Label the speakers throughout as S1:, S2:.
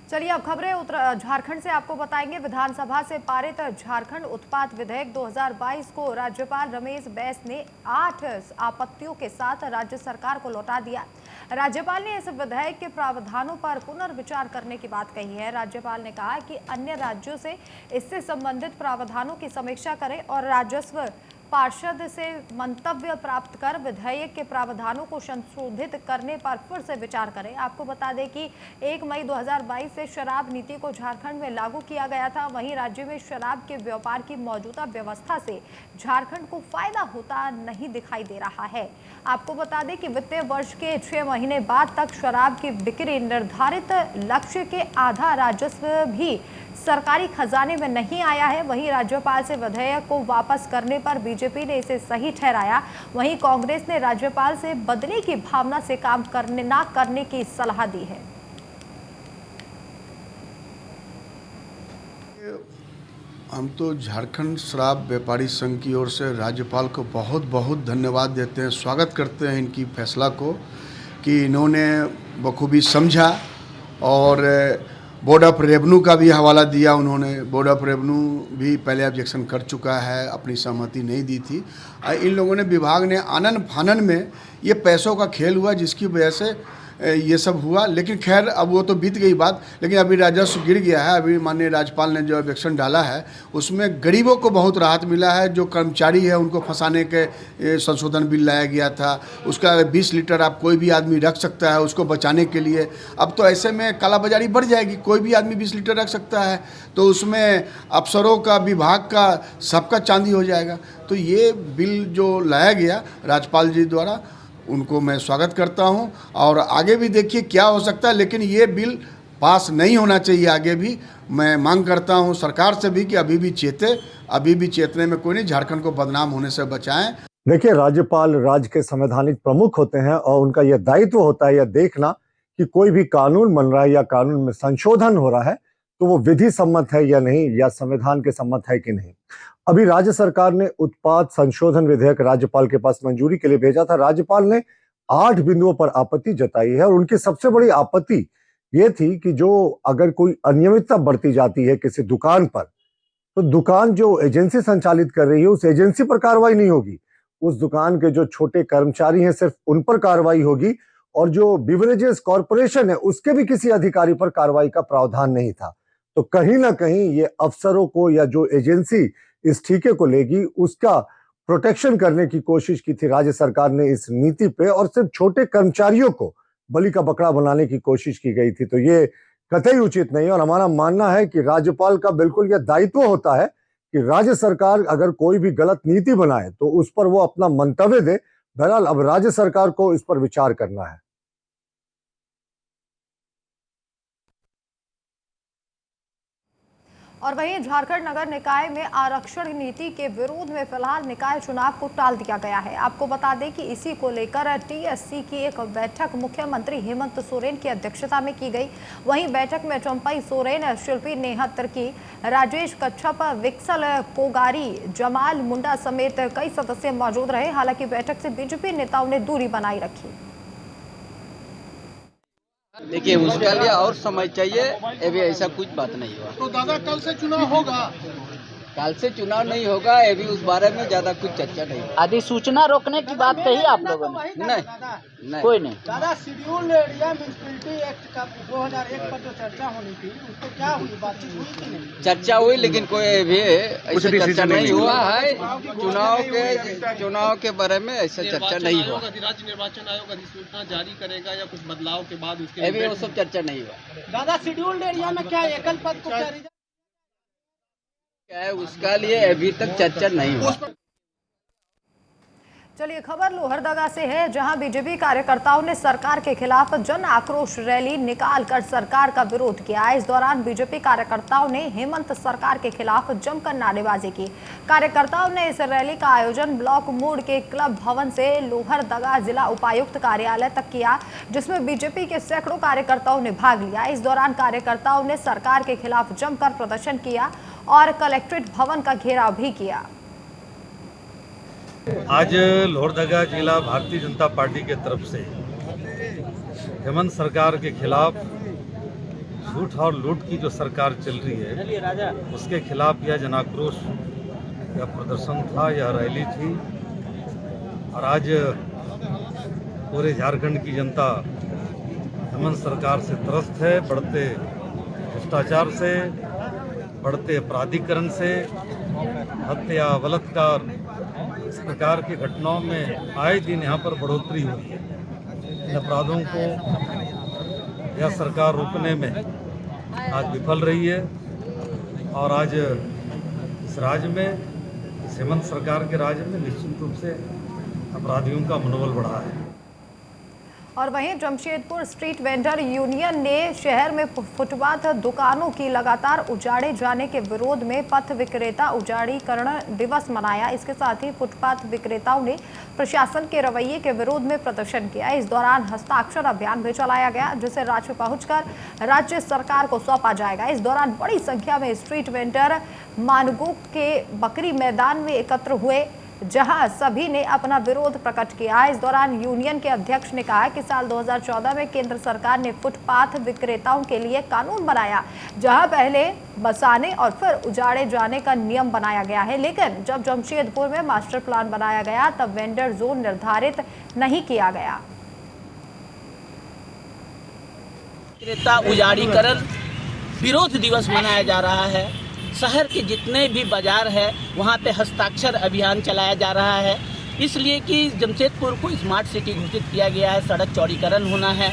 S1: चलिए अब खबरें झारखंड से आपको बताएंगे। विधानसभा से पारित झारखंड उत्पाद विधेयक 2022 को राज्यपाल रमेश बैस ने 8 आपत्तियों के साथ राज्य सरकार को लौटा दिया। राज्यपाल ने इस विधेयक के प्रावधानों पर पुनर्विचार करने की बात कही है। राज्यपाल ने कहा कि अन्य राज्यों से इससे संबंधित प्रावधानों की समीक्षा करें और राजस्व पार्षद से मंतव्य प्राप्त कर विधेयक के प्रावधानों को संशोधित करने पर फिर से विचार करें। आपको बता दें कि 1 मई 2022 से शराब नीति को झारखंड में लागू किया गया था। वहीं राज्य में शराब के व्यापार की मौजूदा व्यवस्था से झारखंड को फायदा होता नहीं दिखाई दे रहा है। आपको बता दें कि वित्तीय वर्ष के 6 महीने बाद तक शराब की बिक्री निर्धारित लक्ष्य के आधा राजस्व भी सरकारी खजाने में नहीं आया है। वहीं राज्यपाल से विधेयक को वापस करने पर बीजेपी ने इसे सही ठहराया। वहीं कांग्रेस ने राज्यपाल से बदले की भावना से काम न करने की सलाह दी है।
S2: हम तो झारखंड शराब व्यापारी संघ की ओर से राज्यपाल को बहुत बहुत धन्यवाद देते हैं, स्वागत करते हैं इनकी फैसला को कि इन्होंने बखूबी समझा और बोर्ड ऑफ रेवेन्यू का भी हवाला दिया। उन्होंने बोर्ड ऑफ रेवेन्यू भी पहले ऑब्जेक्शन कर चुका है, अपनी सहमति नहीं दी थी। इन लोगों ने विभाग ने आनन फानन में ये पैसों का खेल हुआ जिसकी वजह से ये सब हुआ। लेकिन खैर अब वो तो बीत गई बात, लेकिन अभी राजस्व गिर गया है। अभी माननीय राज्यपाल ने जो ऑब्जेक्शन डाला है उसमें गरीबों को बहुत राहत मिला है। जो कर्मचारी है उनको फंसाने के संशोधन बिल लाया गया था, उसका 20 लीटर आप कोई भी आदमी रख सकता है उसको बचाने के लिए। अब तो ऐसे में कालाबाजारी बढ़ जाएगी, कोई भी आदमी 20 लीटर रख सकता है, तो उसमें अफसरों का, विभाग का, सबका चांदी हो जाएगा। तो ये बिल जो लाया गया राज्यपाल जी द्वारा, उनको मैं स्वागत करता हूं। और आगे भी देखिए क्या हो सकता है, लेकिन ये बिल पास नहीं होना चाहिए। आगे भी मैं मांग करता हूं सरकार से भी कि अभी भी चेतने में कोई नहीं, झारखंड को बदनाम होने से बचाएं।
S3: देखिए, राज्यपाल राज्य के संवैधानिक प्रमुख होते हैं और उनका यह दायित्व होता है यह देखना कि कोई भी कानून बन रहा है या कानून में संशोधन हो रहा है तो वो विधि सम्मत है या नहीं, या संविधान के सम्मत है कि नहीं। अभी राज्य सरकार ने उत्पाद संशोधन विधेयक राज्यपाल के पास मंजूरी के लिए भेजा था। राज्यपाल ने 8 बिंदुओं पर आपत्ति जताई है और उनकी सबसे बड़ी आपत्ति ये थी कि जो अगर कोई अनियमितता बरती जाती है किसी दुकान पर, तो दुकान जो एजेंसी संचालित कर रही है उस एजेंसी पर कार्रवाई नहीं होगी, उस दुकान के जो छोटे कर्मचारी हैं सिर्फ उन पर कार्रवाई होगी, और जो बिवरेजेस कॉर्पोरेशन है उसके भी किसी अधिकारी पर कार्रवाई का प्रावधान नहीं था। तो कहीं ना कहीं ये अफसरों को या जो एजेंसी इस ठीके को लेगी उसका प्रोटेक्शन करने की कोशिश की थी राज्य सरकार ने इस नीति पे, और सिर्फ छोटे कर्मचारियों को बलि का बकरा बनाने की कोशिश की गई थी। तो ये कतई उचित नहीं है और हमारा मानना है कि राज्यपाल का बिल्कुल यह दायित्व होता है कि राज्य सरकार अगर कोई भी गलत नीति बनाए तो उस पर वो अपना मंतव्य दे। बहरहाल अब राज्य सरकार को इस पर विचार करना है।
S1: और वहीं झारखंड नगर निकाय में आरक्षण नीति के विरोध में फिलहाल निकाय चुनाव को टाल दिया गया है। आपको बता दें कि इसी को लेकर टीएससी की एक बैठक मुख्यमंत्री हेमंत सोरेन की अध्यक्षता में की गई। वहीं बैठक में चंपई सोरेन, शिल्पी नेहा तिर्की, राजेश कच्छप, विक्सल कोगारी, जमाल मुंडा समेत कई सदस्य मौजूद रहे। हालांकि बैठक से बीजेपी नेताओं ने दूरी बनाई रखी।
S4: देखिए, उसके लिए और समय चाहिए, अभी ऐसा कुछ बात नहीं हुआ।
S5: तो दादा कल से चुनाव होगा?
S4: कल से चुनाव नहीं होगा, अभी उस बारे में ज्यादा कुछ चर्चा नहीं।
S6: अधिसूचना रोकने की बात कही आप लोगों ने?
S4: नहीं,
S6: कोई नहीं।
S5: दादा शेड्यूल्ड एरिया म्युनिसिपैलिटी एक्ट का 2001 पर जो चर्चा होनी थी उस पर क्या हुई, बातचीत हुई कि नहीं?
S4: चर्चा हुई, लेकिन कोई भी ऐसा चर्चा नहीं हुआ है। चुनाव के बारे में ऐसा चर्चा नहीं हुआ।
S7: राज्य निर्वाचन आयोग अधिसूचना जारी करेगा या कुछ बदलाव के बाद उसके
S4: अभी वो सब चर्चा नहीं हुआ।
S5: दादा शेड्यूल्ड एरिया में क्या एकल पद को क्या
S4: है, उसका लिए अभी तक चर्चा नहीं हुआ।
S1: चलिए खबर लोहरदगा से है, जहां बीजेपी कार्यकर्ताओं ने सरकार के खिलाफ जन आक्रोश रैली निकालकर सरकार का विरोध किया। इस दौरान बीजेपी कार्यकर्ताओं ने हेमंत सरकार के खिलाफ जमकर नारेबाजी की। कार्यकर्ताओं ने इस रैली का आयोजन ब्लॉक मोड़ के क्लब भवन से लोहरदगा जिला उपायुक्त कार्यालय तक किया, जिसमें बीजेपी के सैकड़ों कार्यकर्ताओं ने भाग लिया। इस दौरान कार्यकर्ताओं ने सरकार के खिलाफ जमकर प्रदर्शन किया और कलेक्ट्रेट भवन का घेराव भी किया।
S8: आज लोहरदगा जिला भारतीय जनता पार्टी के तरफ से हेमंत सरकार के खिलाफ झूठ और लूट की जो सरकार चल रही है उसके खिलाफ यह जनाक्रोश यह प्रदर्शन था, यह रैली थी। और आज पूरे झारखंड की जनता हेमंत सरकार से त्रस्त है। बढ़ते भ्रष्टाचार से, बढ़ते अपराधीकरण से, हत्या, बलात्कार, इस प्रकार की घटनाओं में आए दिन यहाँ पर बढ़ोतरी हुई है। इन अपराधों को यह सरकार रोकने में आज विफल रही है और आज इस राज्य में, इस हेमंत सरकार के राज्य में निश्चित रूप से अपराधियों का मनोबल बढ़ा है।
S1: और वहीं जमशेदपुर स्ट्रीट वेंडर यूनियन ने शहर में फुटपाथ दुकानों की लगातार उजाड़े जाने के विरोध में पथ विक्रेता उजाड़ीकरण दिवस मनाया। इसके साथ ही फुटपाथ विक्रेताओं ने प्रशासन के रवैये के विरोध में प्रदर्शन किया। इस दौरान हस्ताक्षर अभियान भी चलाया गया, जिसे राज्य पहुंचकर राज्य सरकार को सौंपा जाएगा। इस दौरान बड़ी संख्या में स्ट्रीट वेंडर मानगो के बकरी मैदान में एकत्र हुए, जहां सभी ने अपना विरोध प्रकट किया। इस दौरान यूनियन के अध्यक्ष ने कहा कि साल 2014 में केंद्र सरकार ने फुटपाथ विक्रेताओं के लिए कानून बनाया, जहां पहले बसाने और फिर उजाड़े जाने का नियम बनाया गया है। लेकिन जब जमशेदपुर में मास्टर प्लान बनाया गया तब वेंडर जोन निर्धारित नहीं किया गया।
S6: विक्रेता उजाड़ीकरण विरोध दिवस मनाया जा रहा है। शहर के जितने भी बाजार है वहाँ पे हस्ताक्षर अभियान चलाया जा रहा है, इसलिए कि जमशेदपुर को स्मार्ट सिटी घोषित किया गया है। सड़क चौड़ीकरण होना है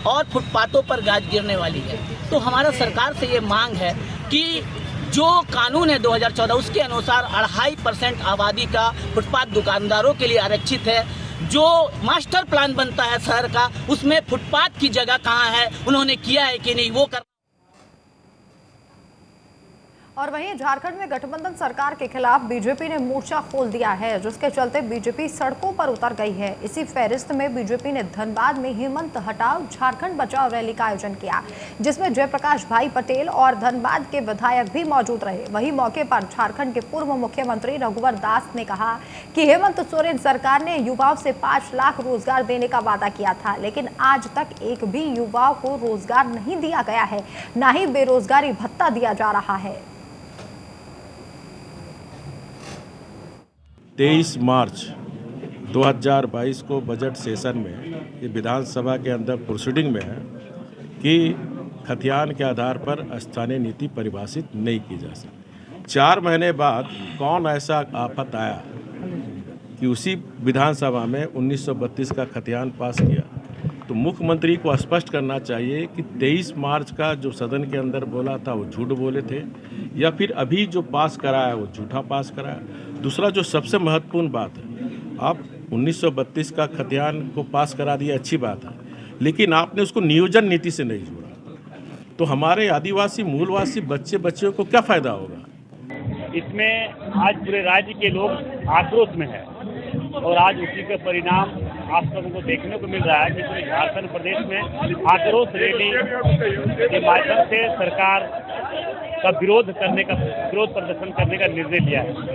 S6: और फुटपाथों पर गाज गिरने वाली है। तो हमारा सरकार से ये मांग है कि जो कानून है 2014 उसके अनुसार 2.5% आबादी का फुटपाथ दुकानदारों के लिए आरक्षित है। जो मास्टर प्लान बनता है शहर का, उसमें फुटपाथ की जगह कहाँ है, उन्होंने किया है कि नहीं, वो कर।
S1: और वहीं झारखंड में गठबंधन सरकार के खिलाफ बीजेपी ने मोर्चा खोल दिया है, जिसके चलते बीजेपी सड़कों पर उतर गई है। इसी फहरिस्त में बीजेपी ने धनबाद में हेमंत हटाओ झारखंड बचाओ रैली का आयोजन किया, जिसमें जयप्रकाश भाई पटेल और धनबाद के विधायक भी मौजूद रहे। वहीं मौके पर झारखंड के पूर्व मुख्यमंत्री रघुवर दास ने कहा कि हेमंत सोरेन सरकार ने युवाओं से 5 लाख रोजगार देने का वादा किया था, लेकिन आज तक एक भी युवाओं को रोजगार नहीं दिया गया है, न ही बेरोजगारी भत्ता दिया जा रहा है।
S9: 23 मार्च 2022 को बजट सेशन में ये विधानसभा के अंदर प्रोसीडिंग में है कि खतियान के आधार पर स्थानीय नीति परिभाषित नहीं की जा सकती। 4 महीने बाद कौन ऐसा आफत आया कि उसी विधानसभा में 1932 का खतियान पास किया। तो मुख्यमंत्री को स्पष्ट करना चाहिए कि 23 मार्च का जो सदन के अंदर बोला था वो झूठ बोले थे, या फिर अभी जो पास कराया वो झूठा पास कराया। दूसरा जो सबसे महत्वपूर्ण बात है, आप 1932 का खतियान को पास करा दिया, अच्छी बात है, लेकिन आपने उसको नियोजन नीति से नहीं जोड़ा। तो हमारे आदिवासी मूलवासी बच्चियों को क्या फ़ायदा होगा?
S10: इसमें आज पूरे राज्य के लोग आक्रोश में है और आज उसी का परिणाम आप सबों को देखने को मिल रहा है कि पूरे झारखंड प्रदेश में आक्रोश रैली के माध्यम से सरकार का विरोध प्रदर्शन करने का निर्णय लिया है।